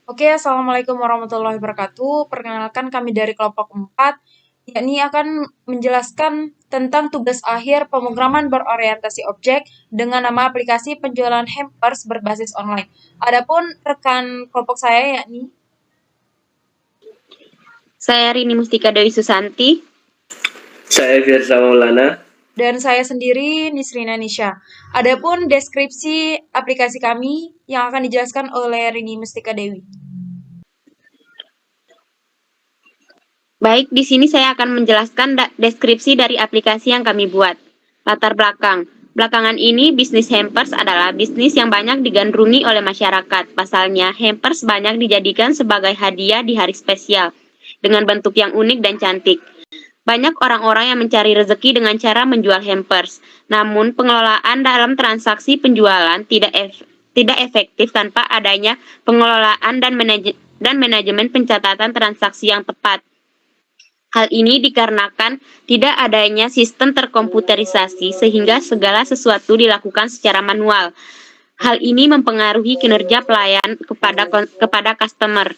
Oke, Assalamualaikum warahmatullahi wabarakatuh. Perkenalkan kami dari kelompok 4, yakni akan menjelaskan tentang tugas akhir pemrograman berorientasi objek dengan nama aplikasi penjualan hampers berbasis online. Adapun rekan kelompok saya yakni Saya Rini Mustika Dewi Susanti. Saya Firza Maulana. dan saya sendiri Nisrina Nisha. Adapun deskripsi aplikasi kami yang akan dijelaskan oleh Rini Mustika Dewi. Baik, di sini saya akan menjelaskan deskripsi dari aplikasi yang kami buat. Latar belakang. Belakangan ini, bisnis hampers adalah bisnis yang banyak digandrungi oleh masyarakat. Pasalnya, hampers banyak dijadikan sebagai hadiah di hari spesial, dengan bentuk yang unik dan cantik. Banyak orang-orang yang mencari rezeki dengan cara menjual hampers. Namun, pengelolaan dalam transaksi penjualan tidak efektif tanpa adanya pengelolaan dan manajemen pencatatan transaksi yang tepat. Hal ini dikarenakan tidak adanya sistem terkomputerisasi sehingga segala sesuatu dilakukan secara manual. Hal ini mempengaruhi kinerja pelayan kepada customer.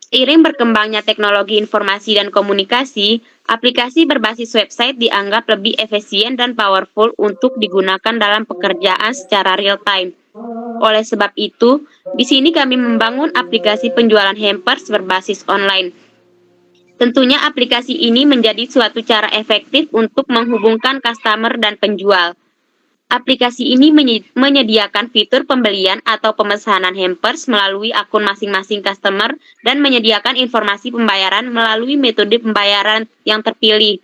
Seiring berkembangnya teknologi informasi dan komunikasi, aplikasi berbasis website dianggap lebih efisien dan powerful untuk digunakan dalam pekerjaan secara real time. Oleh sebab itu, di sini kami membangun aplikasi penjualan hampers berbasis online. Tentunya aplikasi ini menjadi suatu cara efektif untuk menghubungkan customer dan penjual. Aplikasi ini menyediakan fitur pembelian atau pemesanan hampers melalui akun masing-masing customer dan menyediakan informasi pembayaran melalui metode pembayaran yang terpilih.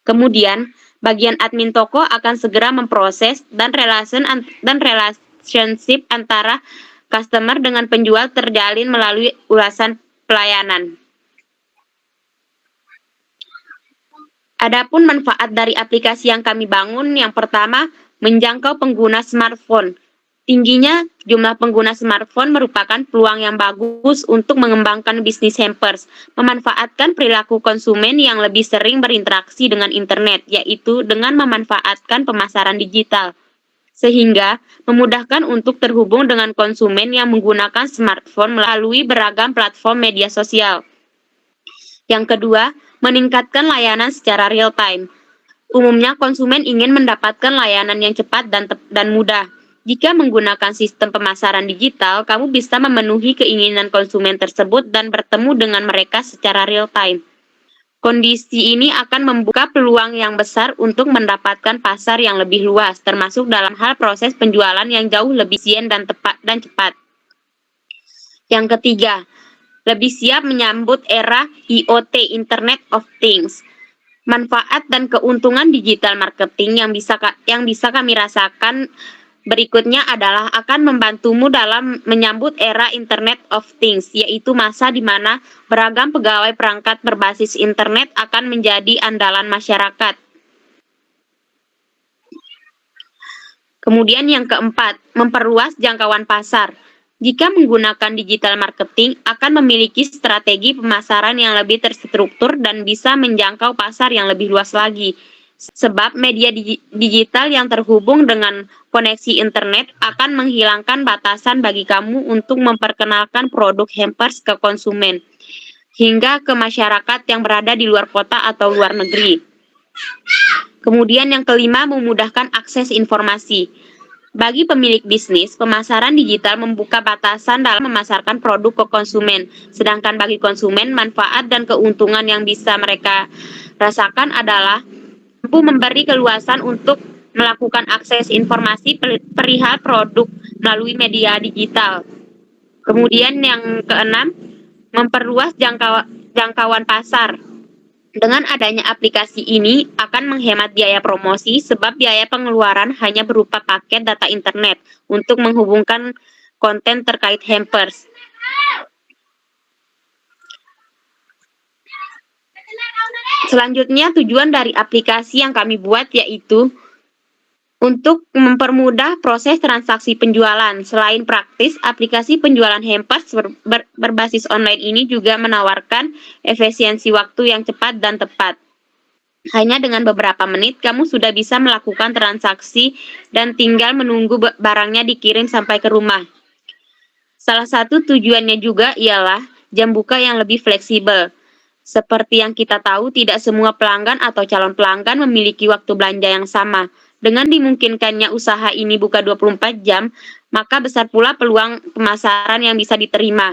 Kemudian, bagian admin toko akan segera memproses dan relationship antara customer dengan penjual terjalin melalui ulasan pelayanan. Adapun manfaat dari aplikasi yang kami bangun, yang pertama, menjangkau pengguna smartphone. Tingginya jumlah pengguna smartphone merupakan peluang yang bagus untuk mengembangkan bisnis hampers, memanfaatkan perilaku konsumen yang lebih sering berinteraksi dengan internet, yaitu dengan memanfaatkan pemasaran digital, sehingga memudahkan untuk terhubung dengan konsumen yang menggunakan smartphone melalui beragam platform media sosial. Yang kedua, meningkatkan layanan secara real time. Umumnya konsumen ingin mendapatkan layanan yang cepat dan mudah. Jika menggunakan sistem pemasaran digital, kamu bisa memenuhi keinginan konsumen tersebut dan bertemu dengan mereka secara real time. Kondisi ini akan membuka peluang yang besar untuk mendapatkan pasar yang lebih luas, termasuk dalam hal proses penjualan yang jauh lebih efisien dan cepat. Yang ketiga, lebih siap menyambut era IoT, Internet of Things. Manfaat dan keuntungan digital marketing yang bisa kami rasakan berikutnya adalah akan membantumu dalam menyambut era Internet of Things, yaitu masa di mana beragam pegawai perangkat berbasis internet akan menjadi andalan masyarakat. Kemudian yang keempat, memperluas jangkauan pasar. Jika menggunakan digital marketing, akan memiliki strategi pemasaran yang lebih terstruktur dan bisa menjangkau pasar yang lebih luas lagi. Sebab media digital yang terhubung dengan koneksi internet akan menghilangkan batasan bagi kamu untuk memperkenalkan produk hampers ke konsumen, hingga ke masyarakat yang berada di luar kota atau luar negeri. Kemudian yang kelima, memudahkan akses informasi. Bagi pemilik bisnis, pemasaran digital membuka batasan dalam memasarkan produk ke konsumen. Sedangkan bagi konsumen, manfaat dan keuntungan yang bisa mereka rasakan adalah mampu memberi keluasan untuk melakukan akses informasi perihal produk melalui media digital. Kemudian yang keenam, memperluas jangkauan pasar. Dengan adanya aplikasi ini akan menghemat biaya promosi sebab biaya pengeluaran hanya berupa paket data internet untuk menghubungkan konten terkait hampers. Selanjutnya, tujuan dari aplikasi yang kami buat yaitu untuk mempermudah proses transaksi penjualan. Selain praktis, aplikasi penjualan hampers berbasis online ini juga menawarkan efisiensi waktu yang cepat dan tepat. Hanya dengan beberapa menit, kamu sudah bisa melakukan transaksi dan tinggal menunggu barangnya dikirim sampai ke rumah. Salah satu tujuannya juga ialah jam buka yang lebih fleksibel. Seperti yang kita tahu, tidak semua pelanggan atau calon pelanggan memiliki waktu belanja yang sama. Dengan dimungkinkannya usaha ini buka 24 jam, maka besar pula peluang pemasaran yang bisa diterima.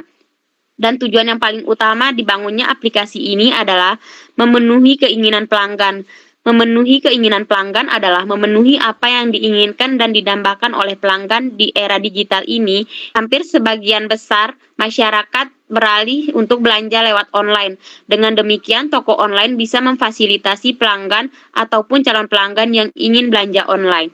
Dan tujuan yang paling utama dibangunnya aplikasi ini adalah memenuhi keinginan pelanggan. Memenuhi keinginan pelanggan adalah memenuhi apa yang diinginkan dan didambakan oleh pelanggan di era digital ini. Hampir sebagian besar masyarakat beralih untuk belanja lewat online. Dengan demikian, toko online bisa memfasilitasi pelanggan ataupun calon pelanggan yang ingin belanja online.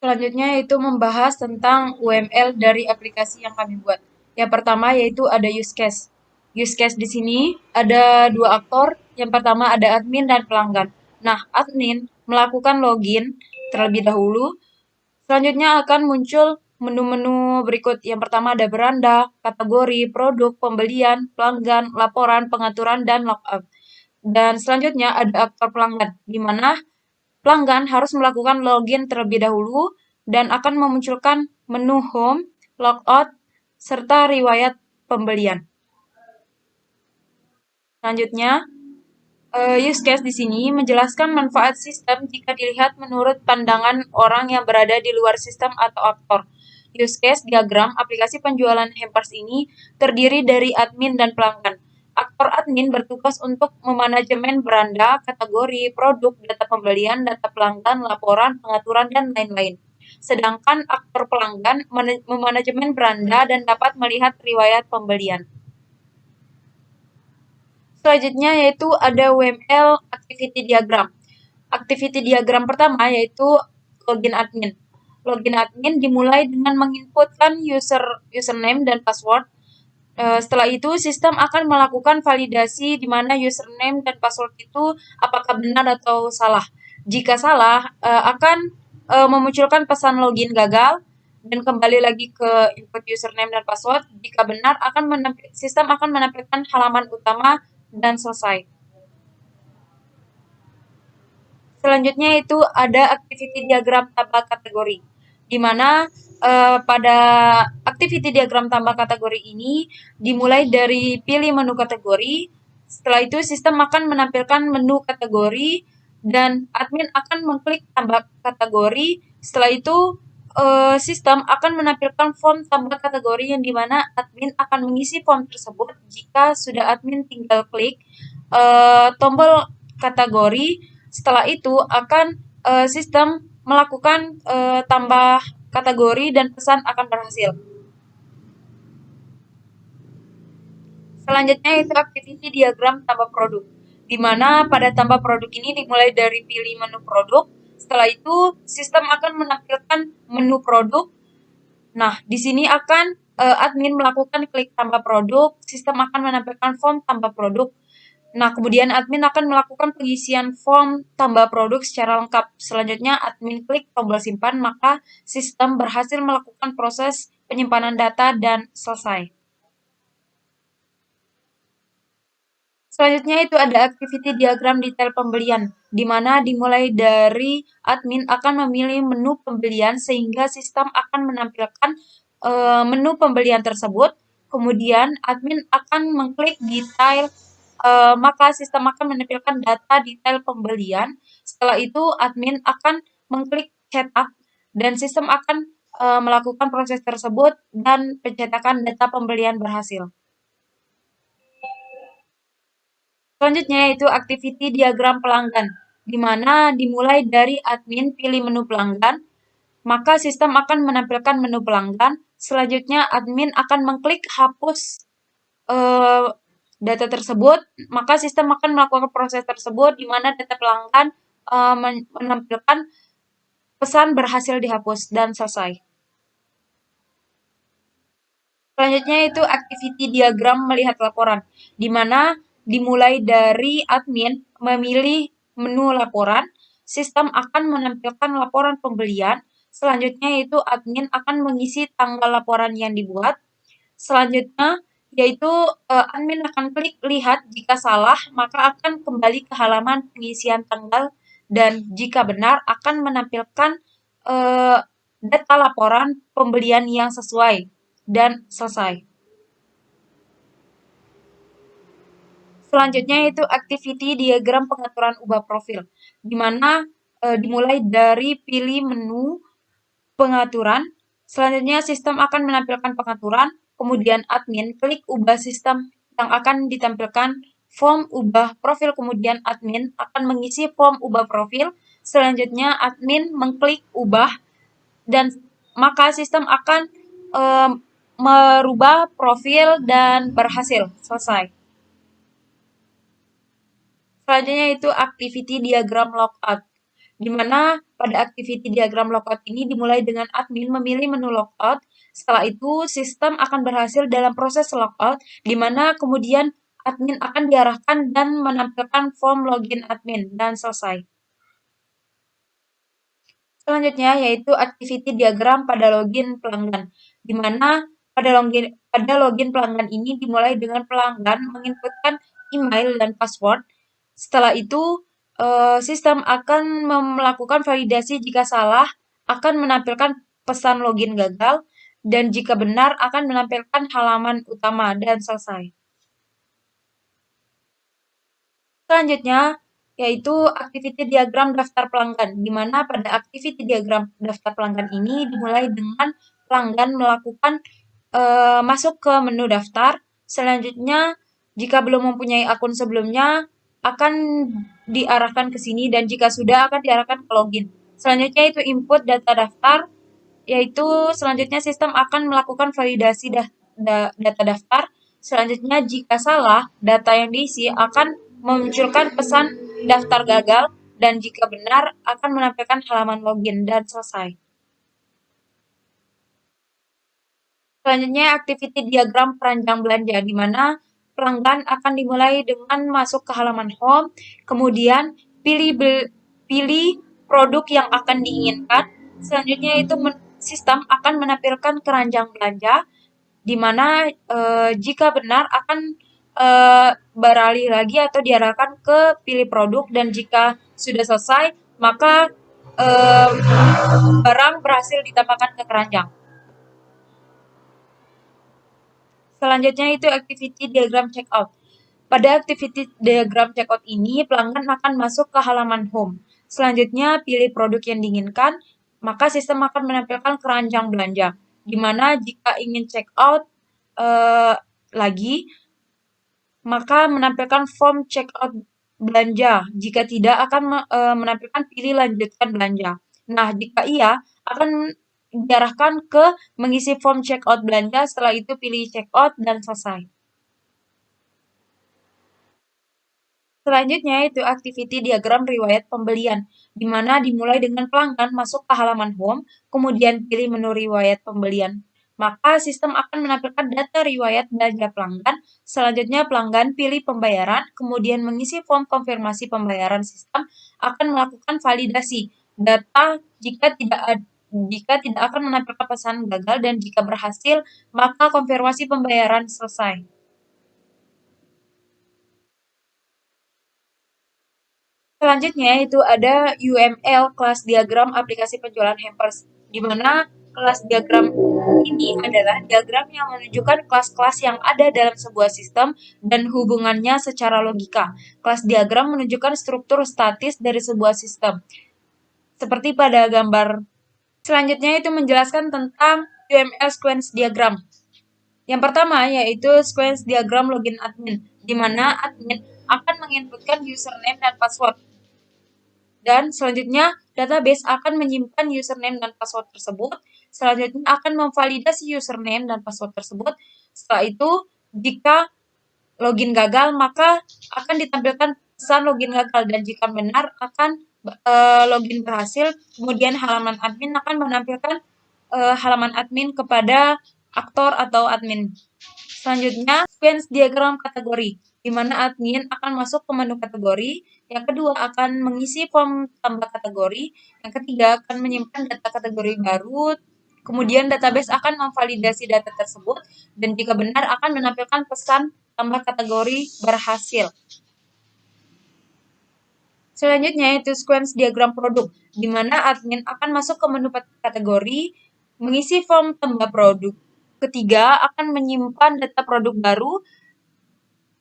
Selanjutnya yaitu membahas tentang UML dari aplikasi yang kami buat. Yang pertama yaitu ada use case. Use case di sini ada dua aktor. Yang pertama ada admin dan pelanggan. Nah, admin melakukan login terlebih dahulu. Selanjutnya akan muncul menu-menu berikut. Yang pertama ada beranda, kategori, produk, pembelian, pelanggan, laporan, pengaturan, dan logout. Dan selanjutnya ada aktor pelanggan, di mana pelanggan harus melakukan login terlebih dahulu dan akan memunculkan menu home, logout, serta riwayat pembelian. Selanjutnya, use case di sini menjelaskan manfaat sistem jika dilihat menurut pandangan orang yang berada di luar sistem atau aktor. Use case diagram aplikasi penjualan hampers ini terdiri dari admin dan pelanggan. Aktor admin bertugas untuk memanajemen beranda, kategori, produk, data pembelian, data pelanggan, laporan, pengaturan, dan lain-lain. Sedangkan aktor pelanggan memanajemen beranda dan dapat melihat riwayat pembelian. Selanjutnya yaitu ada UML Activity Diagram. Activity Diagram pertama yaitu login admin. Login admin dimulai dengan menginputkan username dan password. Setelah itu, sistem akan melakukan validasi di mana username dan password itu apakah benar atau salah. Jika salah, akan memunculkan pesan login gagal dan kembali lagi ke input username dan password. Jika benar, sistem akan menampilkan halaman utama dan selesai. Selanjutnya itu ada activity diagram tambah kategori, di mana pada activity diagram tambah kategori ini dimulai dari pilih menu kategori. Setelah itu sistem akan menampilkan menu kategori dan admin akan mengklik tambah kategori. Setelah itu sistem akan menampilkan form tambah kategori yang dimana admin akan mengisi form tersebut. Jika sudah admin tinggal klik tombol kategori. Setelah itu akan sistem melakukan tambah kategori dan pesan akan berhasil. Selanjutnya itu activity diagram tambah produk, di mana pada tambah produk ini dimulai dari pilih menu produk. Setelah itu sistem akan menampilkan menu produk. Nah, di sini akan admin melakukan klik tambah produk, sistem akan menampilkan form tambah produk. Nah, kemudian admin akan melakukan pengisian form tambah produk secara lengkap. Selanjutnya, admin klik tombol simpan, maka sistem berhasil melakukan proses penyimpanan data dan selesai. Selanjutnya itu ada activity diagram detail pembelian, di mana dimulai dari admin akan memilih menu pembelian sehingga sistem akan menampilkan menu pembelian tersebut. Kemudian admin akan mengklik detail, maka sistem akan menampilkan data detail pembelian. Setelah itu admin akan mengklik cetak dan sistem akan melakukan proses tersebut dan pencetakan data pembelian berhasil. Selanjutnya yaitu activity diagram pelanggan, di mana dimulai dari admin pilih menu pelanggan, maka sistem akan menampilkan menu pelanggan. Selanjutnya admin akan mengklik hapus data tersebut, maka sistem akan melakukan proses tersebut di mana data pelanggan menampilkan pesan berhasil dihapus dan selesai. Selanjutnya itu activity diagram melihat laporan, di mana dimulai dari admin memilih menu laporan, sistem akan menampilkan laporan pembelian. Selanjutnya itu admin akan mengisi tanggal laporan yang dibuat. Selanjutnya yaitu admin akan klik lihat jika salah, maka akan kembali ke halaman pengisian tanggal dan jika benar akan menampilkan data laporan pembelian yang sesuai, dan selesai. Selanjutnya yaitu activity diagram pengaturan ubah profil, di mana dimulai dari pilih menu pengaturan. Selanjutnya sistem akan menampilkan pengaturan, kemudian admin klik ubah sistem yang akan ditampilkan form ubah profil, kemudian admin akan mengisi form ubah profil. Selanjutnya admin mengklik ubah dan maka sistem akan merubah profil dan berhasil selesai. Selanjutnya itu activity diagram logout, di mana pada activity diagram logout ini dimulai dengan admin memilih menu logout. Setelah itu, sistem akan berhasil dalam proses logout, di mana kemudian admin akan diarahkan dan menampilkan form login admin, dan selesai. Selanjutnya yaitu activity diagram pada login pelanggan, di mana pada login pelanggan ini dimulai dengan pelanggan menginputkan email dan password. Setelah itu, sistem akan melakukan validasi jika salah, akan menampilkan pesan login gagal, dan jika benar akan menampilkan halaman utama, dan selesai. Selanjutnya, yaitu activity diagram daftar pelanggan, di mana pada activity diagram daftar pelanggan ini dimulai dengan pelanggan melakukan masuk ke menu daftar. Selanjutnya, jika belum mempunyai akun sebelumnya, akan diarahkan ke sini, dan jika sudah akan diarahkan ke login. Selanjutnya itu input data daftar, yaitu selanjutnya sistem akan melakukan validasi data daftar. Selanjutnya, jika salah, data yang diisi akan memunculkan pesan daftar gagal, dan jika benar akan menampilkan halaman login, dan selesai. Selanjutnya, activity diagram keranjang belanja, di mana pelanggan akan dimulai dengan masuk ke halaman home, kemudian pilih produk yang akan diinginkan. Selanjutnya itu sistem akan menampilkan keranjang belanja, di mana jika benar akan beralih lagi atau diarahkan ke pilih produk, dan jika sudah selesai maka barang berhasil ditambahkan ke keranjang. Selanjutnya itu activity diagram checkout. Pada activity diagram checkout ini, pelanggan akan masuk ke halaman home. Selanjutnya, pilih produk yang diinginkan, maka sistem akan menampilkan keranjang belanja, di mana jika ingin checkout lagi, maka menampilkan form checkout belanja. Jika tidak, akan menampilkan pilih lanjutkan belanja. Nah, jika iya, akan diarahkan ke mengisi form checkout belanja, setelah itu pilih checkout, dan selesai. Selanjutnya itu activity diagram riwayat pembelian, di mana dimulai dengan pelanggan masuk ke halaman home, kemudian pilih menu riwayat pembelian. Maka sistem akan menampilkan data riwayat belanja pelanggan. Selanjutnya pelanggan pilih pembayaran, kemudian mengisi form konfirmasi pembayaran. Sistem akan melakukan validasi data jika tidak akan menampilkan pesan gagal, dan jika berhasil maka konfirmasi pembayaran selesai. Selanjutnya itu ada UML, kelas diagram aplikasi penjualan hampers, di mana kelas diagram ini adalah diagram yang menunjukkan kelas-kelas yang ada dalam sebuah sistem dan hubungannya secara logika. Kelas diagram menunjukkan struktur statis dari sebuah sistem, seperti pada gambar. Selanjutnya itu menjelaskan tentang UML sequence diagram. Yang pertama yaitu sequence diagram login admin, di mana admin akan menginputkan username dan password. Dan selanjutnya, database akan menyimpan username dan password tersebut. Selanjutnya akan memvalidasi username dan password tersebut. Setelah itu, jika login gagal, maka akan ditampilkan pesan login gagal. Dan jika benar, akan login berhasil. Kemudian halaman admin akan menampilkan halaman admin kepada aktor atau admin. Selanjutnya, sequence diagram kategori, di mana admin akan masuk ke menu kategori. Yang kedua akan mengisi form tambah kategori. Yang ketiga akan menyimpan data kategori baru. Kemudian database akan memvalidasi data tersebut, dan jika benar akan menampilkan pesan tambah kategori berhasil. Selanjutnya yaitu sequence diagram produk, di mana admin akan masuk ke menu kategori, mengisi form tambah produk. Ketiga, akan menyimpan data produk baru.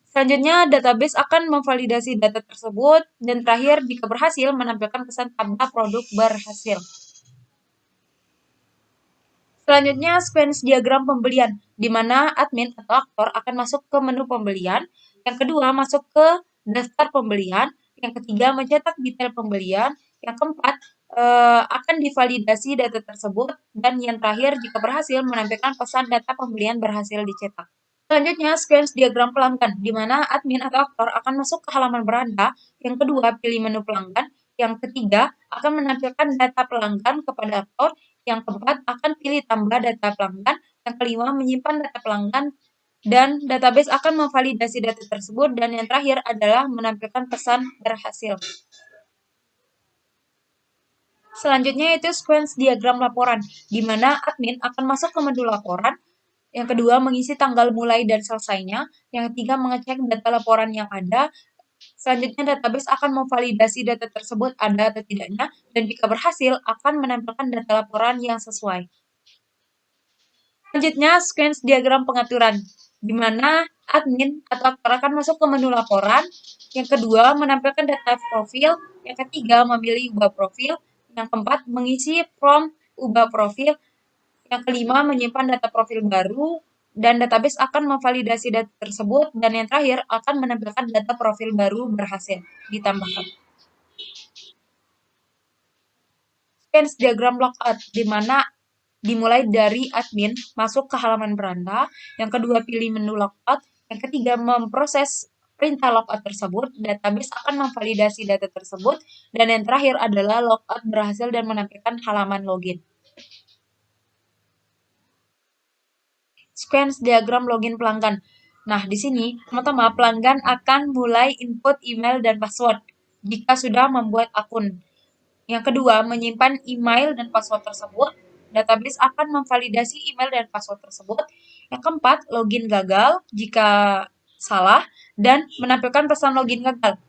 Selanjutnya, database akan memvalidasi data tersebut. Dan terakhir, jika berhasil, menampilkan pesan tambah produk berhasil. Selanjutnya, sequence diagram pembelian, di mana admin atau aktor akan masuk ke menu pembelian. Yang kedua, masuk ke daftar pembelian. Yang ketiga, mencetak detail pembelian. Yang keempat, akan divalidasi data tersebut. Dan yang terakhir, jika berhasil, menampilkan pesan data pembelian berhasil dicetak. Selanjutnya, sequence diagram pelanggan, di mana admin atau aktor akan masuk ke halaman beranda. Yang kedua, pilih menu pelanggan. Yang ketiga, akan menampilkan data pelanggan kepada aktor. Yang keempat, akan pilih tambah data pelanggan. Yang kelima, menyimpan data pelanggan. Dan database akan memvalidasi data tersebut. Dan yang terakhir adalah menampilkan pesan berhasil. Selanjutnya yaitu sequence diagram laporan, di mana admin akan masuk ke menu laporan. Yang kedua, mengisi tanggal mulai dan selesainya. Yang ketiga, mengecek data laporan yang ada. Selanjutnya, database akan memvalidasi data tersebut ada atau tidaknya. Dan jika berhasil, akan menampilkan data laporan yang sesuai. Selanjutnya, sequence diagram pengaturan, di mana admin atau aktor akan masuk ke menu laporan. Yang kedua, menampilkan data profil. Yang ketiga, memilih ubah profil. Yang keempat, mengisi form ubah profil. Yang kelima, menyimpan data profil baru. Dan database akan memvalidasi data tersebut. Dan yang terakhir, akan menampilkan data profil baru berhasil ditambahkan. Sequence diagram logout, di mana dimulai dari admin masuk ke halaman beranda. Yang kedua, pilih menu logout. Yang ketiga, memproses perintah logout tersebut. Database akan memvalidasi data tersebut. Dan yang terakhir adalah logout berhasil dan menampilkan halaman login. Sequence diagram login pelanggan. Nah, di sini pertama pelanggan akan mulai input email dan password jika sudah membuat akun. Yang kedua, menyimpan email dan password tersebut. Database akan memvalidasi email dan password tersebut. Yang keempat, login gagal jika salah dan menampilkan pesan login gagal.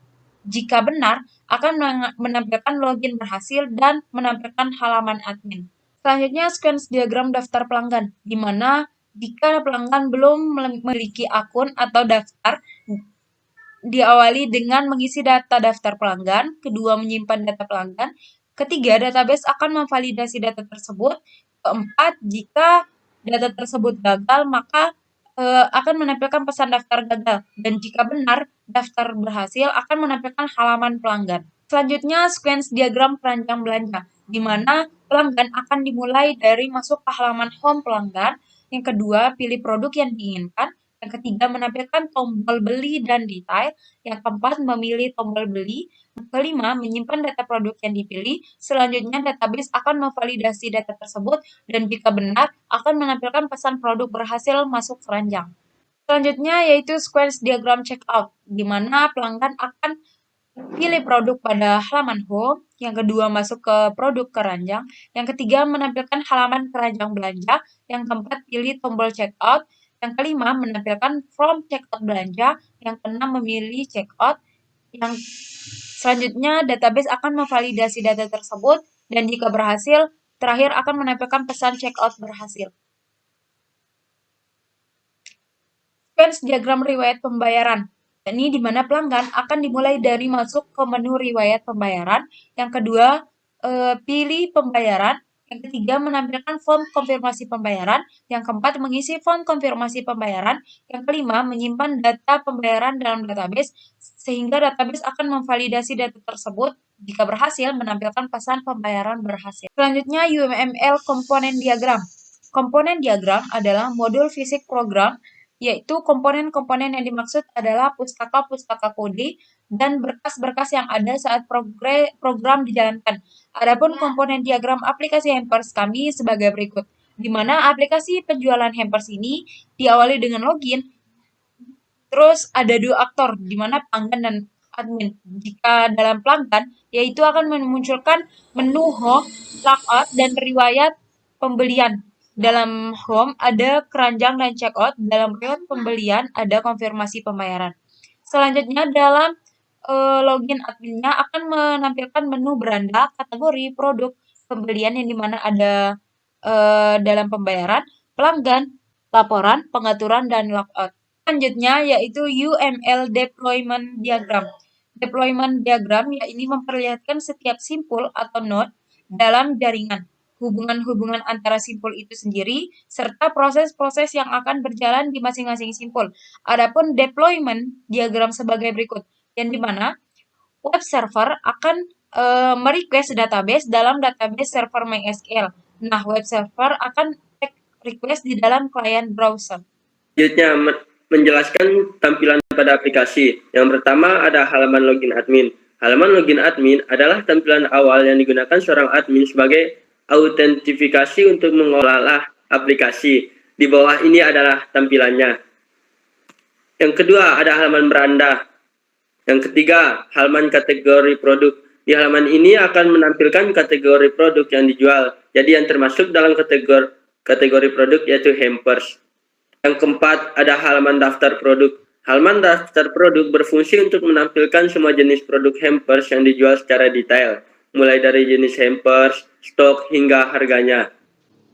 Jika benar, akan menampilkan login berhasil dan menampilkan halaman admin. Selanjutnya, sequence diagram daftar pelanggan, di mana jika pelanggan belum memiliki akun atau daftar, diawali dengan mengisi data daftar pelanggan, kedua menyimpan data pelanggan, ketiga database akan memvalidasi data tersebut, keempat jika data tersebut gagal maka akan menampilkan pesan daftar gagal, dan jika benar daftar berhasil akan menampilkan halaman pelanggan. Selanjutnya sequence diagram keranjang belanja, di mana pelanggan akan dimulai dari masuk ke halaman home pelanggan, yang kedua pilih produk yang diinginkan, yang ketiga, menampilkan tombol beli dan detail. Yang keempat, memilih tombol beli. Yang kelima, menyimpan data produk yang dipilih. Selanjutnya, database akan memvalidasi data tersebut dan jika benar, akan menampilkan pesan produk berhasil masuk keranjang. Selanjutnya, yaitu sequence diagram checkout, di mana pelanggan akan pilih produk pada halaman home. Yang kedua, masuk ke produk keranjang. Yang ketiga, menampilkan halaman keranjang belanja. Yang keempat, pilih tombol checkout. Yang kelima, menampilkan form checkout belanja. Yang keenam, memilih checkout. Yang selanjutnya, database akan memvalidasi data tersebut, dan jika berhasil, terakhir akan menampilkan pesan checkout berhasil. Sequence diagram riwayat pembayaran, ini di mana pelanggan akan dimulai dari masuk ke menu riwayat pembayaran. Yang kedua, pilih pembayaran. Yang ketiga, menampilkan form konfirmasi pembayaran. Yang keempat, mengisi form konfirmasi pembayaran. Yang kelima, menyimpan data pembayaran dalam database, sehingga database akan memvalidasi data tersebut. Jika berhasil, menampilkan pesan pembayaran berhasil. Selanjutnya, UML komponen diagram. Komponen diagram adalah modul fisik program, yaitu komponen-komponen yang dimaksud adalah pustaka-pustaka kode dan berkas-berkas yang ada saat program dijalankan. Adapun komponen diagram aplikasi Hampers kami sebagai berikut, di mana aplikasi penjualan Hampers ini diawali dengan login, terus ada dua aktor, di mana pelanggan dan admin. Jika dalam pelanggan, yaitu akan memunculkan menu home, logout, dan riwayat pembelian. Dalam home ada keranjang dan checkout, dalam riwayat pembelian ada konfirmasi pembayaran. Selanjutnya dalam login adminnya akan menampilkan menu beranda, kategori, produk, pembelian yang dimana ada dalam pembayaran, pelanggan, laporan, pengaturan, dan logout. Selanjutnya yaitu UML Deployment Diagram. Deployment Diagram ini memperlihatkan setiap simpul atau node dalam jaringan, hubungan-hubungan antara simpul itu sendiri, serta proses-proses yang akan berjalan di masing-masing simpul. Adapun deployment diagram sebagai berikut, yang dimana web server akan merequest database dalam database server MySQL. Nah, web server akan request di dalam klien browser. Selanjutnya menjelaskan tampilan pada aplikasi. Yang pertama ada halaman login admin. Halaman login admin adalah tampilan awal yang digunakan seorang admin sebagai autentifikasi untuk mengolah aplikasi. Di bawah ini adalah tampilannya. Yang kedua ada halaman beranda. Yang ketiga, halaman kategori produk. Di halaman ini akan menampilkan kategori produk yang dijual. Jadi yang termasuk dalam kategori produk yaitu hampers. Yang keempat, ada halaman daftar produk. Halaman daftar produk berfungsi untuk menampilkan semua jenis produk hampers yang dijual secara detail, mulai dari jenis hampers, stok, hingga harganya.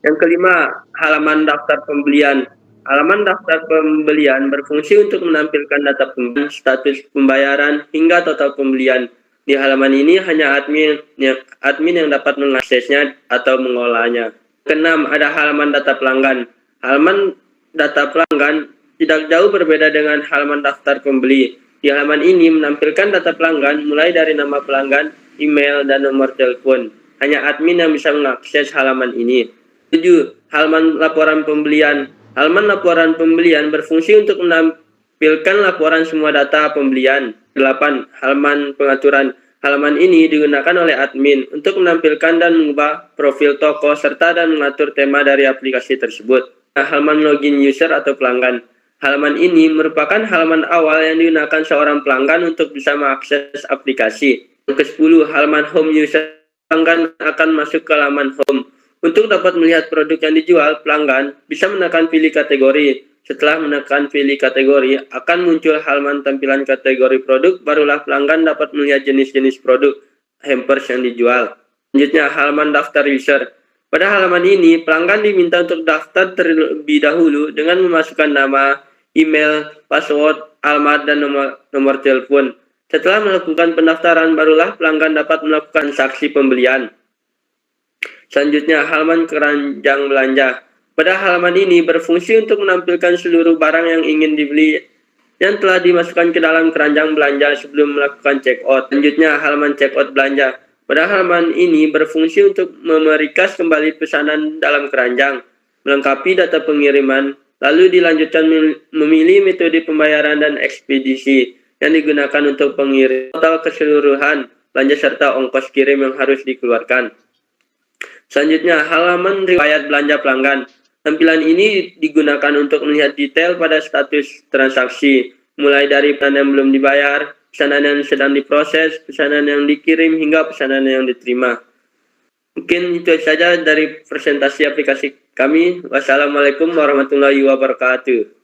Yang kelima, halaman daftar pembelian. Halaman daftar pembelian berfungsi untuk menampilkan data pembelian, status pembayaran, hingga total pembelian. Di halaman ini hanya admin yang dapat mengaksesnya atau mengolahnya. Keenam, ada halaman data pelanggan. Halaman data pelanggan tidak jauh berbeda dengan halaman daftar pembeli. Di halaman ini menampilkan data pelanggan mulai dari nama pelanggan, email, dan nomor telepon. Hanya admin yang bisa mengakses halaman ini. 7. Halaman laporan pembelian. Halaman laporan pembelian berfungsi untuk menampilkan laporan semua data pembelian. 8. Halaman pengaturan. Halaman ini digunakan oleh admin untuk menampilkan dan mengubah profil toko serta dan mengatur tema dari aplikasi tersebut. Halaman login user atau pelanggan. Halaman ini merupakan halaman awal yang digunakan seorang pelanggan untuk bisa mengakses aplikasi. Yang ke-10, halaman home user. Pelanggan akan masuk ke halaman home. Untuk dapat melihat produk yang dijual, pelanggan bisa menekan pilih kategori. Setelah menekan pilih kategori, akan muncul halaman tampilan kategori produk, barulah pelanggan dapat melihat jenis-jenis produk hampers yang dijual. Selanjutnya, halaman daftar user. Pada halaman ini, pelanggan diminta untuk daftar terlebih dahulu dengan memasukkan nama, email, password, alamat, dan nomor telepon. Setelah melakukan pendaftaran, barulah pelanggan dapat melakukan transaksi pembelian. Selanjutnya, halaman keranjang belanja. Pada halaman ini berfungsi untuk menampilkan seluruh barang yang ingin dibeli yang telah dimasukkan ke dalam keranjang belanja sebelum melakukan check-out. Selanjutnya, halaman check-out belanja. Pada halaman ini berfungsi untuk memerikas kembali pesanan dalam keranjang, melengkapi data pengiriman, lalu dilanjutkan memilih metode pembayaran dan ekspedisi yang digunakan untuk pengirim, total keseluruhan belanja serta ongkos kirim yang harus dikeluarkan. Selanjutnya, halaman riwayat belanja pelanggan. Tampilan ini digunakan untuk melihat detail pada status transaksi, mulai dari pesanan yang belum dibayar, pesanan yang sedang diproses, pesanan yang dikirim, hingga pesanan yang diterima. Mungkin itu saja dari presentasi aplikasi kami. Wassalamualaikum warahmatullahi wabarakatuh.